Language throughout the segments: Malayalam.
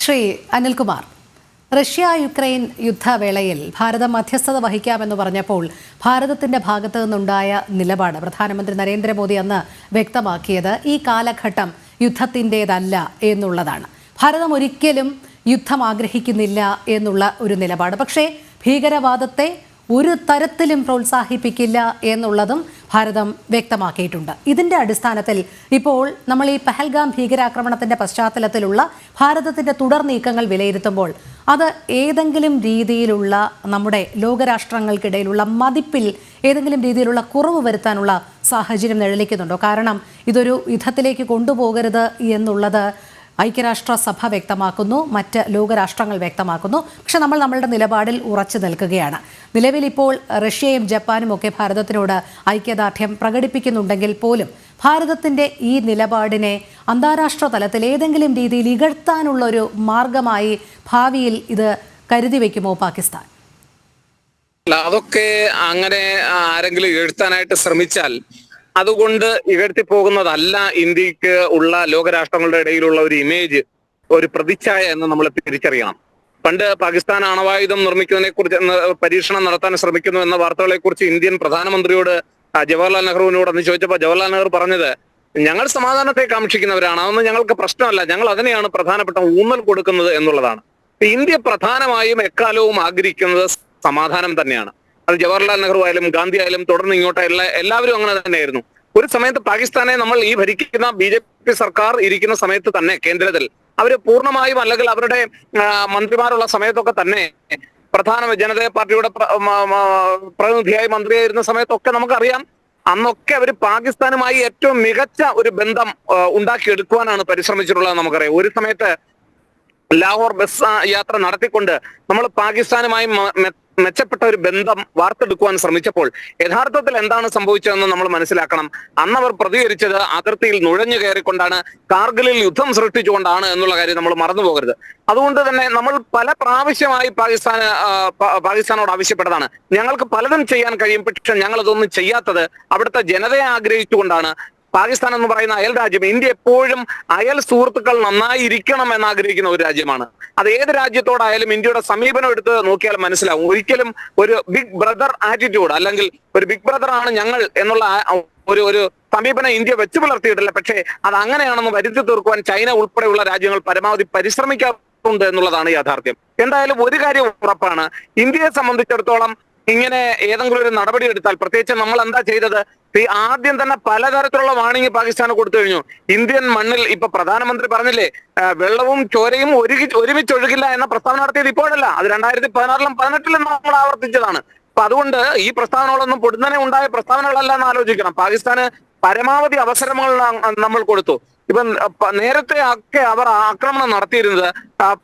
ശ്രീ അനിൽകുമാർ, റഷ്യ യുക്രൈൻ യുദ്ധവേളയിൽ ഭാരതം മധ്യസ്ഥത വഹിക്കാമെന്ന് പറഞ്ഞപ്പോൾ ഭാരതത്തിന്റെ ഭാഗത്തു നിന്നുണ്ടായ നിലപാട് പ്രധാനമന്ത്രി നരേന്ദ്രമോദി അന്ന് വ്യക്തമാക്കിയത് ഈ കാലഘട്ടം യുദ്ധത്തിൻ്റെതല്ല എന്നുള്ളതാണ്. ഭാരതം ഒരിക്കലും യുദ്ധം ആഗ്രഹിക്കുന്നില്ല എന്നുള്ള ഒരു നിലപാട്. പക്ഷേ ഭീകരവാദത്തെ ഒരു തരത്തിലും പ്രോത്സാഹിപ്പിക്കില്ല എന്നുള്ളതും ഭാരതം വ്യക്തമാക്കിയിട്ടുണ്ട്. ഇതിൻ്റെ അടിസ്ഥാനത്തിൽ ഇപ്പോൾ നമ്മൾ ഈ പഹൽഗാം ഭീകരാക്രമണത്തിൻ്റെ പശ്ചാത്തലത്തിലുള്ള ഭാരതത്തിൻ്റെ തുടർ നീക്കങ്ങൾ വിലയിരുത്തുമ്പോൾ അത് ഏതെങ്കിലും രീതിയിലുള്ള നമ്മുടെ ലോകരാഷ്ട്രങ്ങൾക്കിടയിലുള്ള മതിപ്പിൽ ഏതെങ്കിലും രീതിയിലുള്ള കുറവ് വരുത്താനുള്ള സാഹചര്യം നിഴലിക്കുന്നുണ്ടോ? കാരണം ഇതൊരു യുദ്ധത്തിലേക്ക് കൊണ്ടുപോകരുത് എന്നുള്ളത് ഐക്യരാഷ്ട്രസഭ വ്യക്തമാക്കുന്നു, മറ്റ് ലോകരാഷ്ട്രങ്ങൾ വ്യക്തമാക്കുന്നു. പക്ഷെ നമ്മൾ നമ്മളുടെ നിലപാടിൽ ഉറച്ചു നിൽക്കുകയാണ്. നിലവിൽ ഇപ്പോൾ റഷ്യയും ജപ്പാനും ഒക്കെ ഭാരതത്തിനോട് ഐക്യദാർഢ്യം പ്രകടിപ്പിക്കുന്നുണ്ടെങ്കിൽ പോലും ഭാരതത്തിൻ്റെ ഈ നിലപാടിനെ അന്താരാഷ്ട്ര തലത്തിൽ ഏതെങ്കിലും രീതിയിൽ ഇകഴ്ത്താനുള്ള ഒരു മാർഗമായി ഭാവിയിൽ ഇത് കരുതി വയ്ക്കുമോ പാകിസ്ഥാൻ? അതൊക്കെ അങ്ങനെ ആരെങ്കിലും ഇകഴ്ത്താനായിട്ട് ശ്രമിച്ചാൽ അതുകൊണ്ട് ഇകഴ്ത്തി പോകുന്നതല്ല ഇന്ത്യക്ക് ഉള്ള ലോകരാഷ്ട്രങ്ങളുടെ ഇടയിലുള്ള ഒരു ഇമേജ്, ഒരു പ്രതിച്ഛായ എന്ന് നമ്മൾ തിരിച്ചറിയണം. പണ്ട് പാകിസ്ഥാൻ ആണവായുധം നിർമ്മിക്കുന്നതിനെ കുറിച്ച് പരീക്ഷണം നടത്താൻ ശ്രമിക്കുന്നു എന്ന വാർത്തകളെ കുറിച്ച് ഇന്ത്യൻ പ്രധാനമന്ത്രിയോട് ജവഹർലാൽ നെഹ്റുവിനോട് അന്ന് ചോദിച്ചപ്പോൾ ജവഹർലാൽ നെഹ്റു പറഞ്ഞത്, ഞങ്ങൾ സമാധാനത്തെ കാക്ഷിക്കുന്നവരാണ്, അതൊന്നും ഞങ്ങൾക്ക് പ്രശ്നമല്ല, ഞങ്ങൾ അതിനെയാണ് പ്രധാനപ്പെട്ട ഊന്നൽ കൊടുക്കുന്നത് എന്നുള്ളതാണ്. ഇന്ത്യ പ്രധാനമായും എക്കാലവും ആഗ്രഹിക്കുന്നത് സമാധാനം തന്നെയാണ്. അത് ജവഹർലാൽ നെഹ്റു ആയാലും ഗാന്ധി ആയാലും തുടർന്ന് ഇങ്ങോട്ടുള്ള എല്ലാവരും അങ്ങനെ തന്നെയായിരുന്നു. ഒരു സമയത്ത് പാകിസ്ഥാനെ നമ്മൾ ഈ ഭരിക്കുന്ന BJP സർക്കാർ ഇരിക്കുന്ന സമയത്ത് തന്നെ കേന്ദ്രത്തിൽ അവര് പൂർണ്ണമായും അല്ലെങ്കിൽ അവരുടെ മന്ത്രിമാരുള്ള സമയത്തൊക്കെ തന്നെ പ്രധാന ജനതാ പാർട്ടിയുടെ പ്രതിനിധിയായി മന്ത്രിയായിരുന്ന സമയത്തൊക്കെ നമുക്കറിയാം, അന്നൊക്കെ അവർ പാകിസ്ഥാനുമായി ഏറ്റവും മികച്ച ഒരു ബന്ധം ഉണ്ടാക്കിയെടുക്കുവാനാണ് പരിശ്രമിച്ചിട്ടുള്ളത്. നമുക്കറിയാം, ഒരു സമയത്ത് ലാഹോർ ബസ് യാത്ര നടത്തിക്കൊണ്ട് നമ്മൾ പാകിസ്ഥാനുമായി മെച്ചപ്പെട്ട ഒരു ബന്ധം വാർത്തെടുക്കുവാൻ ശ്രമിച്ചപ്പോൾ യഥാർത്ഥത്തിൽ എന്താണ് സംഭവിച്ചതെന്ന് നമ്മൾ മനസ്സിലാക്കണം. അന്നവർ പ്രതികരിച്ചത് അതിർത്തിയിൽ നുഴഞ്ഞു കയറിക്കൊണ്ടാണ്, കാർഗിലിൽ യുദ്ധം സൃഷ്ടിച്ചുകൊണ്ടാണ് എന്നുള്ള കാര്യം നമ്മൾ മറന്നു പോകരുത്. അതുകൊണ്ട് തന്നെ നമ്മൾ പല പ്രാവശ്യമായി പാകിസ്ഥാനോട് ആവശ്യപ്പെട്ടതാണ്, ഞങ്ങൾക്ക് പലതും ചെയ്യാൻ കഴിയും, പക്ഷെ ഞങ്ങൾ അതൊന്നും ചെയ്യാത്തത് അവിടുത്തെ ജനതയെ ആഗ്രഹിച്ചുകൊണ്ടാണ്. പാകിസ്ഥാൻ എന്ന് പറയുന്ന അയൽ രാജ്യം, ഇന്ത്യ എപ്പോഴും അയൽ സുഹൃത്തുക്കൾ നന്നായി ഇരിക്കണം എന്നാഗ്രഹിക്കുന്ന ഒരു രാജ്യമാണ്. അത് ഏത് രാജ്യത്തോടായാലും ഇന്ത്യയുടെ സമീപനം എടുത്ത് നോക്കിയാൽ മനസ്സിലാവും. ഒരിക്കലും ഒരു ബിഗ് ബ്രദർ ആറ്റിറ്റ്യൂഡ് അല്ലെങ്കിൽ ഒരു ബിഗ് ബ്രദർ ആണ് ഞങ്ങൾ എന്നുള്ള ഒരു സമീപനം ഇന്ത്യ വെച്ച് പുലർത്തിയിട്ടില്ല. പക്ഷേ അത് അങ്ങനെയാണെന്ന് വരുത്തി തീർക്കുവാൻ ചൈന ഉൾപ്പെടെയുള്ള രാജ്യങ്ങൾ പരമാവധി പരിശ്രമിക്കാറുണ്ട് എന്നുള്ളതാണ് യാഥാർത്ഥ്യം. എന്തായാലും ഒരു കാര്യം ഉറപ്പാണ്, ഇന്ത്യയെ സംബന്ധിച്ചിടത്തോളം ഇങ്ങനെ ഏതെങ്കിലും ഒരു നടപടി എടുത്താൽ, പ്രത്യേകിച്ച് നമ്മൾ എന്താ ചെയ്തത്, ആദ്യം തന്നെ പലതരത്തിലുള്ള വാണിംഗ് പാകിസ്ഥാന് കൊടുത്തു കഴിഞ്ഞു. ഇന്ത്യൻ മണ്ണിൽ ഇപ്പൊ പ്രധാനമന്ത്രി പറഞ്ഞില്ലേ, വെള്ളവും ചോരയും ഒരുമിച്ച് ഒഴുകില്ല എന്ന പ്രസ്താവന നടത്തിയത് ഇപ്പോഴല്ല, അത് 2016-ലും 2018-ലും നമ്മൾ ആവർത്തിച്ചതാണ്. അപ്പൊ അതുകൊണ്ട് ഈ പ്രസ്താവനകളൊന്നും പൊടുന്നനെ ഉണ്ടായ പ്രസ്താവനകളല്ല എന്ന് ആലോചിക്കണം. പാകിസ്ഥാന് പരമാവധി അവസരങ്ങൾ നമ്മൾ കൊടുത്തു. ഇപ്പം നേരത്തെ ഒക്കെ അവർ ആക്രമണം നടത്തിയിരുന്നത്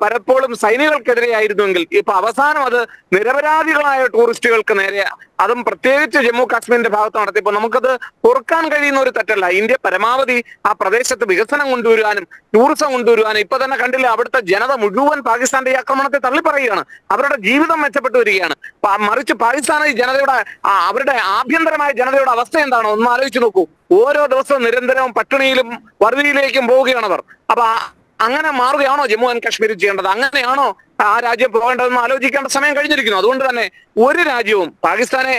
പലപ്പോഴും സൈനികൾക്കെതിരെ ആയിരുന്നുവെങ്കിൽ ഇപ്പൊ അവസാനം അത് നിരപരാധികളായ ടൂറിസ്റ്റുകൾക്ക് നേരെ, അതും പ്രത്യേകിച്ച് ജമ്മു കാശ്മീരിന്റെ ഭാഗത്ത് നടത്തിയപ്പോൾ നമുക്കത് പൊറുക്കാൻ കഴിയുന്ന ഒരു തെറ്റല്ല. ഇന്ത്യ പരമാവധി ആ പ്രദേശത്ത് വികസനം കൊണ്ടുവരുവാനും ടൂറിസം കൊണ്ടുവരുവാനും ഇപ്പൊ തന്നെ കണ്ടില്ല, അവിടുത്തെ ജനത മുഴുവൻ പാകിസ്ഥാന്റെ ഈ ആക്രമണത്തെ തള്ളിപ്പറയുകയാണ്. അവരുടെ ജീവിതം മെച്ചപ്പെട്ടു വരികയാണ്. മറിച്ച് പാകിസ്ഥാൻ ജനതയുടെ അവരുടെ ആഭ്യന്തരമായ ജനതയുടെ അവസ്ഥ എന്താണോ ഒന്ന് ആലോചിച്ച് നോക്കൂ. ഓരോ ദിവസവും നിരന്തരവും പട്ടിണിയിലും വറുതിയിലേക്കും പോവുകയാണ് അവർ. അപ്പൊ അങ്ങനെ മാറുകയാണോ ജമ്മു ആൻഡ് കാശ്മീർ ചെയ്യേണ്ടത്? അങ്ങനെയാണോ ആ രാജ്യം പോകേണ്ടതെന്ന് ആലോചിക്കേണ്ട സമയം കഴിഞ്ഞിരിക്കുന്നു. അതുകൊണ്ട് തന്നെ ഒരു രാജ്യവും പാകിസ്ഥാനെ,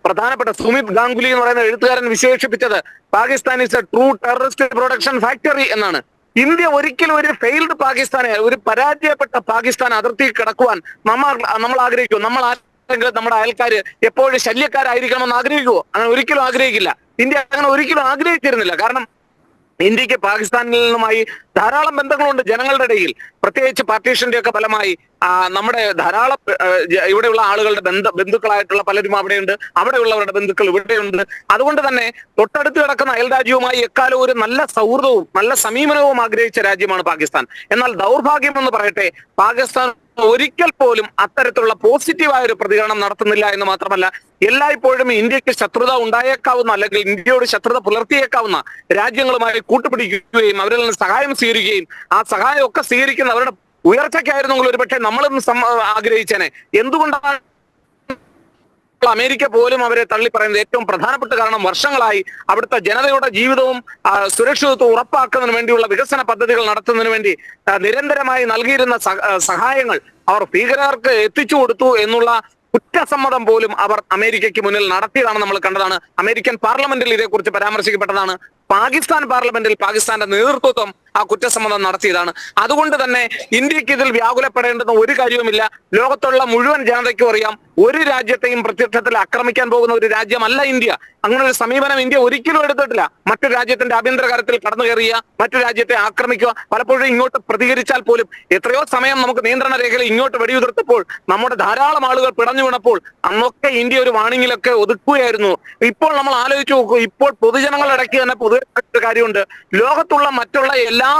പ്രധാനപ്പെട്ട സുമിത് ഗാംഗുലി എന്ന് പറയുന്ന എഴുത്തുകാരൻ വിശേഷിപ്പിച്ചത് Pakistan is A true terrorist production factory എന്നാണ്. ഇന്ത്യ ഒരിക്കലും ഒരു ഫെയിൽഡ് പാകിസ്ഥാനെ, ഒരു പരാജയപ്പെട്ട പാകിസ്ഥാൻ അതിർത്തി കിടക്കുവാൻ നമ്മൾ ആഗ്രഹിക്കും. നമ്മുടെ അയൽക്കാര് എപ്പോഴും ശല്യക്കാരായിരിക്കണമെന്ന് ആഗ്രഹിക്കുമോ? അങ്ങനെ ഒരിക്കലും ആഗ്രഹിക്കില്ല. ഇന്ത്യ അങ്ങനെ ഒരിക്കലും ആഗ്രഹിച്ചിരുന്നില്ല. കാരണം ഇന്ത്യക്ക് പാകിസ്ഥാനിൽ നിന്നുമായി ധാരാളം ബന്ധങ്ങളുണ്ട് ജനങ്ങളുടെ ഇടയിൽ. പ്രത്യേകിച്ച് പാർട്ടീഷന്റെ ഒക്കെ ഫലമായി നമ്മുടെ ധാരാളം ഇവിടെയുള്ള ആളുകളുടെ ബന്ധുക്കളായിട്ടുള്ള പലരും അവിടെയുണ്ട്, അവിടെയുള്ളവരുടെ ബന്ധുക്കൾ ഇവിടെയുണ്ട്. അതുകൊണ്ട് തന്നെ തൊട്ടടുത്ത് കിടക്കുന്ന അയൽ രാജ്യവുമായി എക്കാലവും ഒരു നല്ല സൗഹൃദവും നല്ല സമീപനവും ആഗ്രഹിച്ച രാജ്യമാണ് പാകിസ്ഥാൻ. എന്നാൽ ദൗർഭാഗ്യം എന്ന് പറയട്ടെ, പാകിസ്ഥാൻ ഒരിക്കൽ പോലും അത്തരത്തിലുള്ള പോസിറ്റീവായ ഒരു പ്രതികരണം നടത്തുന്നില്ല എന്ന് മാത്രമല്ല, എല്ലായ്പ്പോഴും ഇന്ത്യക്ക് ശത്രുത ഉണ്ടായേക്കാവുന്ന അല്ലെങ്കിൽ ഇന്ത്യയോട് ശത്രുത പുലർത്തിയേക്കാവുന്ന രാജ്യങ്ങളുമായി കൂട്ടുപിടിക്കുകയും അവരിൽ നിന്ന് സഹായം സ്വീകരിക്കുകയും ആ സഹായം ഒക്കെ സ്വീകരിക്കുന്ന അവരുടെ ഉയർച്ചയ്ക്കായിരുന്നെങ്കിൽ ഒരുപക്ഷെ നമ്മളും ആഗ്രഹിച്ചേനെ. എന്തുകൊണ്ടാണ് അമേരിക്ക പോലും അവരെ തള്ളി പറയുന്നത് ഏറ്റവും പ്രധാനപ്പെട്ട കാരണം വർഷങ്ങളായി അവിടുത്തെ ജനതയുടെ ജീവിതവും സുരക്ഷിതത്വം ഉറപ്പാക്കുന്നതിന് വേണ്ടിയുള്ള വികസന പദ്ധതികൾ നടത്തുന്നതിന് വേണ്ടി നിരന്തരമായി നൽകിയിരുന്ന സഹായങ്ങൾ അവർ ഭീകരർക്ക് എത്തിച്ചു കൊടുത്തു എന്നുള്ള കുറ്റസമ്മതം പോലും അവർ അമേരിക്കയ്ക്ക് മുന്നിൽ നടത്തിയതാണ് നമ്മൾ കണ്ടതാണ്. അമേരിക്കൻ പാർലമെന്റിൽ ഇതേക്കുറിച്ച് പരാമർശിക്കപ്പെട്ടതാണ്. പാകിസ്ഥാൻ പാർലമെന്റിൽ പാകിസ്ഥാന്റെ നേതൃത്വം ആ കുറ്റസമ്മതം നടത്തിയതാണ്. അതുകൊണ്ട് തന്നെ ഇന്ത്യക്ക് ഇതിൽ വ്യാകുലപ്പെടേണ്ടുന്ന ഒരു കാര്യവുമില്ല. ലോകത്തുള്ള മുഴുവൻ ജനതയ്ക്കും അറിയാം, ഒരു രാജ്യത്തെയും പ്രത്യക്ഷത്തിൽ ആക്രമിക്കാൻ പോകുന്ന ഒരു രാജ്യമല്ല ഇന്ത്യ. അങ്ങനെ ഒരു സമീപനം ഇന്ത്യ ഒരിക്കലും എടുത്തിട്ടില്ല. മറ്റു രാജ്യത്തിന്റെ ആഭ്യന്തര കാര്യത്തിൽ കടന്നു കയറിയ, മറ്റു രാജ്യത്തെ ആക്രമിക്കുക, പലപ്പോഴും ഇങ്ങോട്ട് പ്രതികരിച്ചാൽ പോലും എത്രയോ സമയം നമുക്ക് നിയന്ത്രണ രേഖയിൽ ഇങ്ങോട്ട് വെടിയുതിർത്തപ്പോൾ നമ്മുടെ ധാരാളം ആളുകൾ പിടഞ്ഞു വീണപ്പോൾ അന്നൊക്കെ ഇന്ത്യ ഒരു വാണിങ്ങിലൊക്കെ ഒതുക്കുകയായിരുന്നു. ഇപ്പോൾ നമ്മൾ ആലോചിച്ച് നോക്കൂ, ഇപ്പോൾ പൊതുജനങ്ങളുടെ ഇടയ്ക്ക് തന്നെ ഒരു കാര്യമുണ്ട്. ലോകത്തുള്ള മറ്റുള്ള എല്ലാ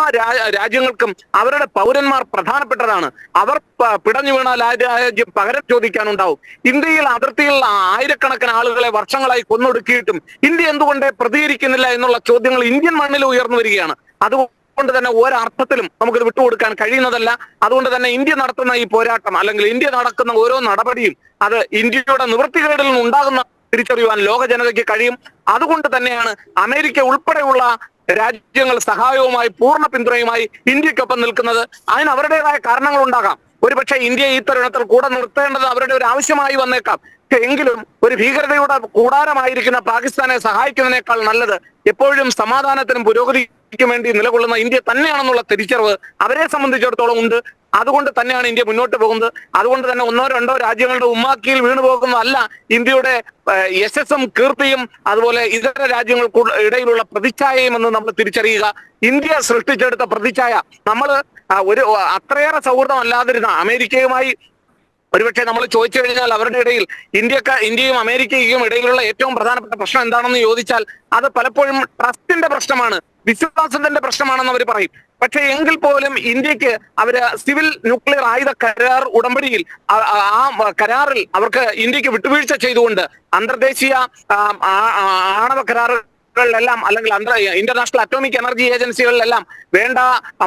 രാജ്യങ്ങൾക്കും അവരുടെ പൗരന്മാർ പ്രധാനപ്പെട്ടതാണ്. അവർ പിടഞ്ഞു വീണാൽ ആ രാജ്യം പകരം ചോദിക്കാനുണ്ടാവും. ഇന്ത്യയിൽ അതിർത്തിയിൽ ആയിരക്കണക്കിന് ആളുകളെ വർഷങ്ങളായി കൊന്നൊടുക്കിയിട്ടും ഇന്ത്യ എന്തുകൊണ്ട് പ്രതികരിക്കുന്നില്ല എന്നുള്ള ചോദ്യങ്ങൾ ഇന്ത്യൻ മണ്ണിൽ ഉയർന്നു വരികയാണ്. അതുകൊണ്ട് തന്നെ ഒരർത്ഥത്തിലും നമുക്കിത് വിട്ടുകൊടുക്കാൻ കഴിയുന്നതല്ല. അതുകൊണ്ട് തന്നെ ഇന്ത്യ നടത്തുന്ന ഈ പോരാട്ടം, അല്ലെങ്കിൽ ഇന്ത്യ നടക്കുന്ന ഓരോ നടപടിയും അത് ഇന്ത്യയുടെ നിവൃത്തികേടിൽ നിന്ന് ഉണ്ടാകുന്ന തിരിച്ചറിയുവാൻ ലോക ജനതയ്ക്ക് കഴിയും. അതുകൊണ്ട് തന്നെയാണ് അമേരിക്ക ഉൾപ്പെടെയുള്ള രാജ്യങ്ങൾ സഹായവുമായി പൂർണ്ണ പിന്തുണയുമായി ഇന്ത്യക്കൊപ്പം നിൽക്കുന്നത്. അതിന് അവരുടേതായ കാരണങ്ങൾ ഉണ്ടാകാം. ഒരുപക്ഷെ ഇന്ത്യ ഈ തരുണത്തിൽ കൂടെ നിർത്തേണ്ടത് അവരുടെ ഒരു ആവശ്യമായി വന്നേക്കാം. എങ്കിലും ഒരു ഭീകരതയുടെ കൂടാരമായിരിക്കുന്ന പാകിസ്ഥാനെ സഹായിക്കുന്നതിനേക്കാൾ നല്ലത് എപ്പോഴും സമാധാനത്തിനും പുരോഗതിക്കും വേണ്ടി നിലകൊള്ളുന്ന ഇന്ത്യ തന്നെയാണെന്നുള്ള തിരിച്ചറിവ് അവരെ സംബന്ധിച്ചിടത്തോളം ഉണ്ട്. അതുകൊണ്ട് തന്നെയാണ് ഇന്ത്യ മുന്നോട്ട് പോകുന്നത്. അതുകൊണ്ട് തന്നെ ഒന്നോ രണ്ടോ രാജ്യങ്ങളുടെ ഉമ്മാക്കിയിൽ വീണു പോകുന്നതല്ല ഇന്ത്യയുടെ യശസ്സും കീർത്തിയും അതുപോലെ ഇതര രാജ്യങ്ങൾക്ക് ഇടയിലുള്ള പ്രതിച്ഛായയും എന്ന് നമ്മൾ തിരിച്ചറിയുക. ഇന്ത്യ സൃഷ്ടിച്ചെടുത്ത പ്രതിച്ഛായ നമ്മൾ ഒരു അത്രയേറെ സൗഹൃദമല്ലാതിരുന്ന അമേരിക്കയുമായി ഒരുപക്ഷെ നമ്മൾ ചോദിച്ചു കഴിഞ്ഞാൽ അവരുടെ ഇടയിൽ ഇന്ത്യയും അമേരിക്കയ്ക്കും ഇടയിലുള്ള ഏറ്റവും പ്രധാനപ്പെട്ട പ്രശ്നം എന്താണെന്ന് ചോദിച്ചാൽ അത് പലപ്പോഴും ട്രസ്റ്റിന്റെ പ്രശ്നമാണ്, വിശ്വാസത്തിന്റെ പ്രശ്നമാണെന്ന് അവർ പറയും. പക്ഷെ എങ്കിൽ പോലും ഇന്ത്യക്ക് അവര് സിവിൽ ന്യൂക്ലിയർ ആയുധ കരാർ ഉടമ്പടിയിൽ ആ കരാറിൽ അവർക്ക് ഇന്ത്യക്ക് വിട്ടുവീഴ്ച ചെയ്തുകൊണ്ട് അന്തർദേശീയ ആണവ കരാറുകളിലെല്ലാം അല്ലെങ്കിൽ ഇന്റർനാഷണൽ അറ്റോമിക് എനർജി ഏജൻസികളിലെല്ലാം വേണ്ട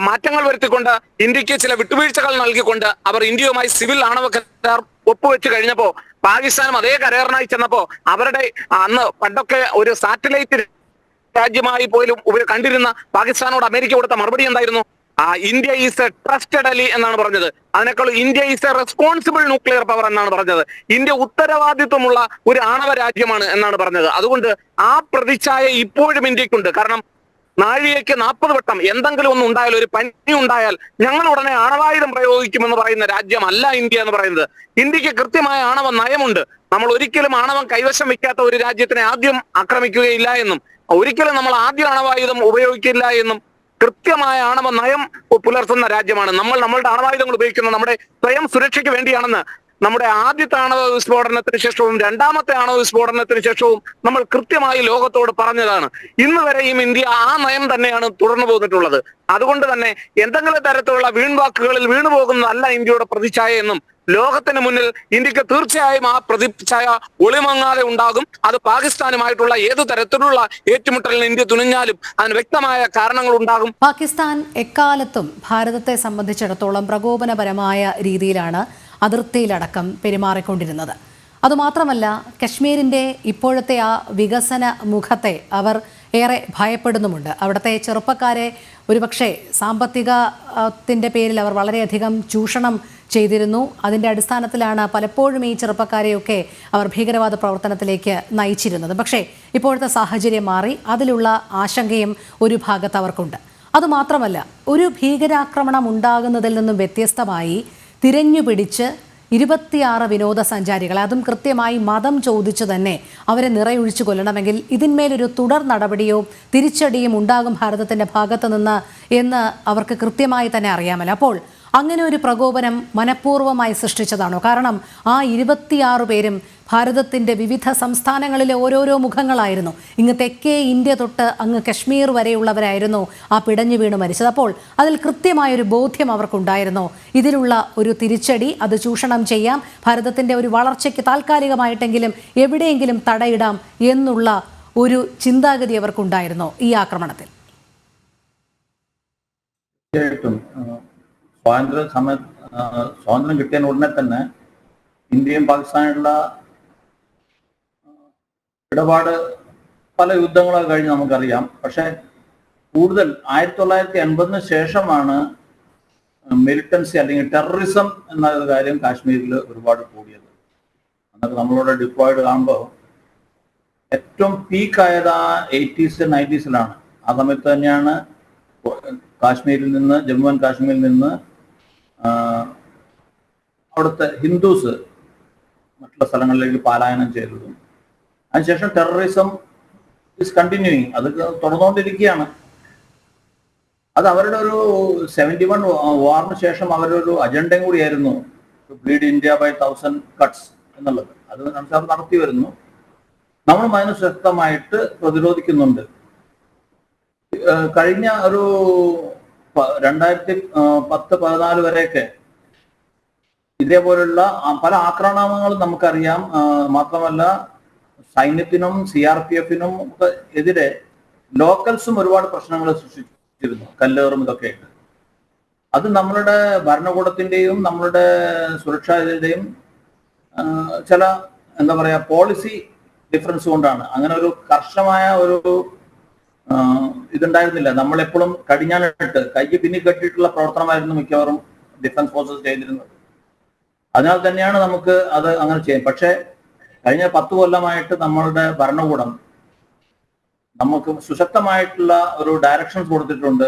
മാറ്റങ്ങൾ വരുത്തിക്കൊണ്ട് ഇന്ത്യക്ക് ചില വിട്ടുവീഴ്ചകൾ നൽകിക്കൊണ്ട് അവർ ഇന്ത്യയുമായി സിവിൽ ആണവ കരാർ ഒപ്പുവെച്ച് കഴിഞ്ഞപ്പോ പാകിസ്ഥാനും അതേ കരാറിനായി ചെന്നപ്പോ അവരുടെ അന്ന് പണ്ടൊക്കെ ഒരു സാറ്റലൈറ്റ് രാജ്യമായി പോലും കണ്ടിരുന്ന പാകിസ്ഥാനോട് അമേരിക്ക കൊടുത്ത മറുപടി എന്തായിരുന്നു? India is A trusted Ali എന്നാണ് പറഞ്ഞത്. അതിനേക്കാൾ India is A responsible nuclear power എന്നാണ് പറഞ്ഞത്. ഇന്ത്യ ഉത്തരവാദിത്വമുള്ള ഒരു ആണവ രാജ്യമാണ് എന്നാണ് പറഞ്ഞത്. അതുകൊണ്ട് ആ പ്രതിച്ഛായ ഇപ്പോഴും ഇന്ത്യക്കുണ്ട്. കാരണം നാഴികയ്ക്ക് 40 വട്ടം എന്തെങ്കിലും ഒന്നും ഉണ്ടായാൽ, ഒരു പനി ഉണ്ടായാൽ ഞങ്ങൾ ഉടനെ ആണവായുധം പ്രയോഗിക്കുമെന്ന് പറയുന്ന രാജ്യമല്ല ഇന്ത്യ എന്ന് പറയുന്നത്. ഇന്ത്യക്ക് കൃത്യമായ ആണവ നയമുണ്ട്. നമ്മൾ ഒരിക്കലും ആണവം കൈവശം വെക്കാത്ത ഒരു രാജ്യത്തിനെ ആദ്യം ആക്രമിക്കുകയില്ല എന്നും ഒരിക്കലും നമ്മൾ ആദ്യം ആണവായുധം ഉപയോഗിക്കില്ല എന്നും കൃത്യമായ ആണവ നയം പുലർത്തുന്ന രാജ്യമാണ് നമ്മൾ. നമ്മളുടെ ആണവായുധങ്ങൾ ഉപയോഗിക്കുന്നത് നമ്മുടെ സ്വയം സുരക്ഷയ്ക്ക് വേണ്ടിയാണെന്ന് നമ്മുടെ ആദ്യത്തെ ആണവ വിസ്ഫോടനത്തിന് ശേഷവും രണ്ടാമത്തെ ആണവ വിസ്ഫോടനത്തിന് ശേഷവും നമ്മൾ കൃത്യമായി ലോകത്തോട് പറഞ്ഞതാണ്. ഇന്ന് വരെയും ഇന്ത്യ ആ നയം തന്നെയാണ് തുടർന്നു പോന്നിട്ടുള്ളത്. അതുകൊണ്ട് തന്നെ എന്തെങ്കിലും തരത്തിലുള്ള വീൺവാക്കുകളിൽ വീണു പോകുന്നതല്ല ഇന്ത്യയുടെ പ്രതിച്ഛായ എന്നും ലോകത്തിന് മുന്നിൽ ഇന്ത്യക്ക് തീർച്ചയായും ആ പ്രതിച്ഛായ ഒളിമങ്ങാതെ ഉണ്ടാകും. അത് പാകിസ്ഥാനുമായിട്ടുള്ള ഏതു തരത്തിലുള്ള ഏറ്റുമുട്ടലിന് ഇന്ത്യ തുനിഞ്ഞാലും അതിന് വ്യക്തമായ കാരണങ്ങൾ ഉണ്ടാകും. പാകിസ്ഥാൻ എക്കാലത്തും ഭാരതത്തെ സംബന്ധിച്ചിടത്തോളം പ്രകോപനപരമായ രീതിയിലാണ് അതിർത്തിയിലടക്കം പെരുമാറിക്കൊണ്ടിരുന്നത്. അതുമാത്രമല്ല, കശ്മീരിൻ്റെ ഇപ്പോഴത്തെ ആ വികസന മുഖത്തെ അവർ ഏറെ ഭയപ്പെടുന്നുമുണ്ട്. അവിടുത്തെ ചെറുപ്പക്കാരെ ഒരുപക്ഷെ സാമ്പത്തികത്തിൻ്റെ പേരിൽ അവർ വളരെയധികം ചൂഷണം ചെയ്തിരുന്നു. അതിൻ്റെ അടിസ്ഥാനത്തിലാണ് പലപ്പോഴും ഈ ചെറുപ്പക്കാരെയൊക്കെ അവർ ഭീകരവാദ പ്രവർത്തനത്തിലേക്ക് നയിച്ചിരുന്നത്. പക്ഷേ ഇപ്പോഴത്തെ സാഹചര്യം മാറി. അതിലുള്ള ആശങ്കയും ഒരു ഭാഗത്ത് അവർക്കുണ്ട്. അതുമാത്രമല്ല, ഒരു ഭീകരാക്രമണം ഉണ്ടാകുന്നതിൽ നിന്നും വ്യത്യസ്തമായി തിരഞ്ഞുപിടിച്ച് 26 വിനോദസഞ്ചാരികളെ, അതും കൃത്യമായി മതം ചോദിച്ചു തന്നെ അവരെ നിറയൊഴിച്ചു കൊല്ലണമെങ്കിൽ ഇതിന്മേലൊരു തുടർ നടപടിയോ തിരിച്ചടിയും ഉണ്ടാകും ഭാരതത്തിൻ്റെ ഭാഗത്തു നിന്ന് എന്ന് അവർക്ക് കൃത്യമായി തന്നെ അറിയാമല്ലോ. അപ്പോൾ അങ്ങനെ ഒരു പ്രകോപനം മനഃപൂർവ്വമായി സൃഷ്ടിച്ചതാണോ? കാരണം ആ 26 പേരും ഭാരതത്തിൻ്റെ വിവിധ സംസ്ഥാനങ്ങളിലെ ഓരോരോ മുഖങ്ങളായിരുന്നു. ഇങ്ങ് തെക്കേ ഇന്ത്യ തൊട്ട് അങ്ങ് കശ്മീർ വരെയുള്ളവരായിരുന്നു ആ പിടഞ്ഞു വീണ് മരിച്ചത്. അപ്പോൾ അതിൽ കൃത്യമായൊരു ബോധ്യം അവർക്കുണ്ടായിരുന്നോ? ഇതിലുള്ള ഒരു തിരിച്ചടി, അത് ചൂഷണം ചെയ്യാം, ഭാരതത്തിൻ്റെ ഒരു വളർച്ചയ്ക്ക് താൽക്കാലികമായിട്ടെങ്കിലും എവിടെയെങ്കിലും തടയിടാം എന്നുള്ള ഒരു ചിന്താഗതി അവർക്കുണ്ടായിരുന്നോ ഈ ആക്രമണത്തിൽ? സ്വാതന്ത്ര്യം കിട്ടിയ ഉടനെ തന്നെ ഇന്ത്യയും പാകിസ്ഥാനുള്ള ഇടപാട് പല യുദ്ധങ്ങളൊക്കെ കഴിഞ്ഞ് നമുക്കറിയാം. പക്ഷെ കൂടുതൽ 1980 ശേഷമാണ് മിലിറ്റൻസി അല്ലെങ്കിൽ ടെററിസം എന്ന ഒരു കാര്യം കാശ്മീരിൽ ഒരുപാട് കൂടിയത്. അന്നൊക്കെ നമ്മളോട് ഡിപ്ലോയിഡ് കാണുമ്പോൾ ഏറ്റവും പീക്കായത് 80s 90s ആ സമയത്ത് തന്നെയാണ് കാശ്മീരിൽ നിന്ന്, ജമ്മു ആൻഡ് കാശ്മീരിൽ നിന്ന് അവിടുത്തെ ഹിന്ദുസ് മറ്റുള്ള സ്ഥലങ്ങളിലേക്ക് പലായനം ചെയ്തതും. അതിനുശേഷം ടെററിസം ഇസ് കണ്ടിന്യൂയിങ്, അത് തുടർന്നുകൊണ്ടിരിക്കുകയാണ്. അത് അവരുടെ ഒരു 71 വാറിന് ശേഷം അവരുടെ ഒരു അജണ്ടയും കൂടിയായിരുന്നു, to bleed India by 1000 cuts എന്നുള്ളത്. അത് നടത്തി വരുന്നു. നമ്മളും അതിന് ശക്തമായിട്ട് പ്രതിരോധിക്കുന്നുണ്ട്. കഴിഞ്ഞ ഒരു 2010-14 വരെയൊക്കെ ഇതേപോലുള്ള പല ആക്രമണങ്ങളും നമുക്കറിയാം. മാത്രമല്ല സൈന്യത്തിനും CRPF-നും ഒക്കെ എതിരെ ലോക്കൽസും ഒരുപാട് പ്രശ്നങ്ങൾ സൃഷ്ടിച്ചിരുന്നു, കല്ലേറും ഇതൊക്കെ ആയിട്ട്. അത് നമ്മളുടെ ഭരണകൂടത്തിന്റെയും നമ്മളുടെ സുരക്ഷാ ചില എന്താ പറയാ പോളിസി ഡിഫറൻസ് കൊണ്ടാണ്. അങ്ങനെ ഒരു കർശനമായ ഒരു ഇതുണ്ടായിരുന്നില്ല. നമ്മളെപ്പോഴും കടിഞ്ഞാണിട്ട് കൈ പിന്നി കെട്ടിയിട്ടുള്ള പ്രവർത്തനമായിരുന്നു മിക്കവാറും ഡിഫൻസ് ഫോഴ്സസ് ചെയ്തിരുന്നത്. അതിനാൽ തന്നെയാണ് നമുക്ക് അത് അങ്ങനെ ചെയ്യാം. പക്ഷേ കഴിഞ്ഞ 10 കൊല്ലമായിട്ട് നമ്മളുടെ ഭരണകൂടം നമുക്ക് സുശക്തമായിട്ടുള്ള ഒരു ഡയറക്ഷൻസ് കൊടുത്തിട്ടുണ്ട്.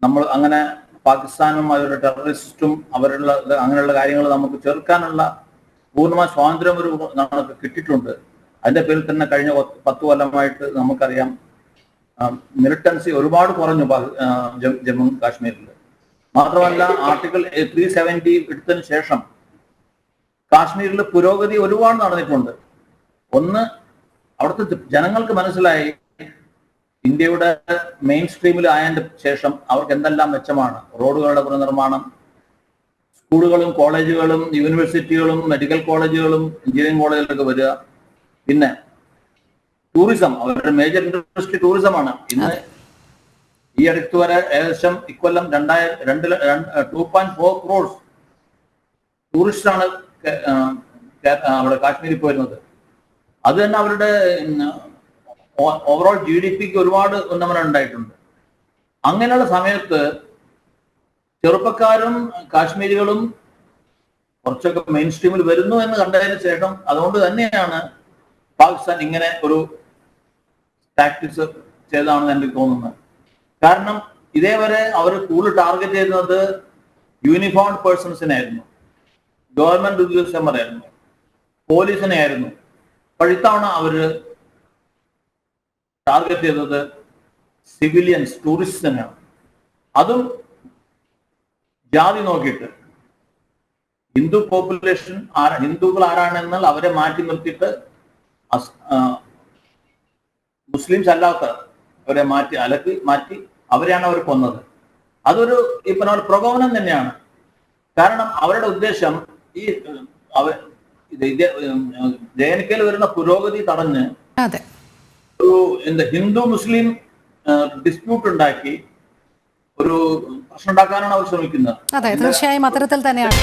നമ്മൾ അങ്ങനെ പാകിസ്ഥാനും അവരുടെ ടെററിസ്റ്റും അവരുടെ അങ്ങനെയുള്ള കാര്യങ്ങൾ നമുക്ക് ചെറുക്കാനുള്ള പൂർണ്ണമായ സ്വാതന്ത്ര്യം നമുക്ക് കിട്ടിയിട്ടുണ്ട്. അതിന്റെ പേരിൽ തന്നെ കഴിഞ്ഞ 10 കൊല്ലമായിട്ട് നമുക്കറിയാം മിലിറ്റൻസി ഒരുപാട് കുറഞ്ഞു ജമ്മു കാശ്മീരിൽ. മാത്രമല്ല ആർട്ടിക്കിൾ 370 എടുത്തതിന് ശേഷം കാശ്മീരിൽ പുരോഗതി ഒരുപാട് നടന്നിട്ടുണ്ട്. ഒന്ന്, അവിടുത്തെ ജനങ്ങൾക്ക് മനസ്സിലായി ഇന്ത്യയുടെ മെയിൻ സ്ട്രീമിൽ ആയതിന്റെ ശേഷം അവർക്ക് എന്തെല്ലാം മെച്ചമാണ്. റോഡുകളുടെ പുനർനിർമ്മാണം, സ്കൂളുകളും കോളേജുകളും യൂണിവേഴ്സിറ്റികളും മെഡിക്കൽ കോളേജുകളും എഞ്ചിനീയറിംഗ് കോളേജുകളൊക്കെ വരിക. പിന്നെ ടൂറിസം, അവരുടെ മേജർ ഇൻഡസ്ട്രി ടൂറിസമാണ്. ഇന്ന് ഈ അടുത്ത് വരെ ഏകദേശം ഇക്കൊല്ലം 2.4 crores ടൂറിസ്റ്റാണ് അവിടെ കാശ്മീരിൽ പോയിരുന്നത്. അത് തന്നെ അവരുടെ ഓവറോൾ GDP-ക്ക് ഒരുപാട് ഉന്നമനം ഉണ്ടായിട്ടുണ്ട്. അങ്ങനെയുള്ള സമയത്ത് ചെറുപ്പക്കാരും കാശ്മീരികളും കുറച്ചൊക്കെ മെയിൻ സ്ട്രീമിൽ വരുന്നു എന്ന് കണ്ടതിന് ശേഷം അതുകൊണ്ട് തന്നെയാണ് പാകിസ്ഥാൻ ഇങ്ങനെ ഒരു ടാക്ടിക്സ് ചെയ്തതാണെന്ന് എനിക്ക് തോന്നുന്നത്. കാരണം ഇതേവരെ അവർ കൂടുതൽ ടാർഗറ്റ് ചെയ്യുന്നത് യൂണിഫോംഡ് പേഴ്സൺസിനായിരുന്നു, ഗവൺമെന്റ് ഉദ്യോഗസ്ഥന്മാരായിരുന്നു, പോലീസിനെ ആയിരുന്നു. പക്ഷെ ഇത്തവണ അവര് ടാർഗറ്റ് ചെയ്തത് സിവിലിയൻസ്, ടൂറിസ്റ്റിനെയാണ്. അതും ജാതി നോക്കിയിട്ട് ഹിന്ദു പോപ്പുലേഷൻ ഹിന്ദുക്കൾ ആരാണെന്നാൽ അവരെ മാറ്റി നിർത്തിയിട്ട് മുസ്ലിംസ് അല്ലാത്ത അവരെ മാറ്റി അവരെയാണ് അവർ കൊന്നത്. അതൊരു ഇപ്പൊ പ്രകോപനം തന്നെയാണ്. കാരണം അവരുടെ ഉദ്ദേശം ഈ JNK-യിൽ വരുന്ന പുരോഗതി തടഞ്ഞ് ഒരു ഹിന്ദു മുസ്ലിം ഡിസ്പ്യൂട്ട് ഉണ്ടാക്കി ഒരു പ്രശ്നം ഉണ്ടാക്കാനാണ് അവർ ശ്രമിക്കുന്നത്. അതെ, തീർച്ചയായും അത്തരത്തിൽ തന്നെയാണ്.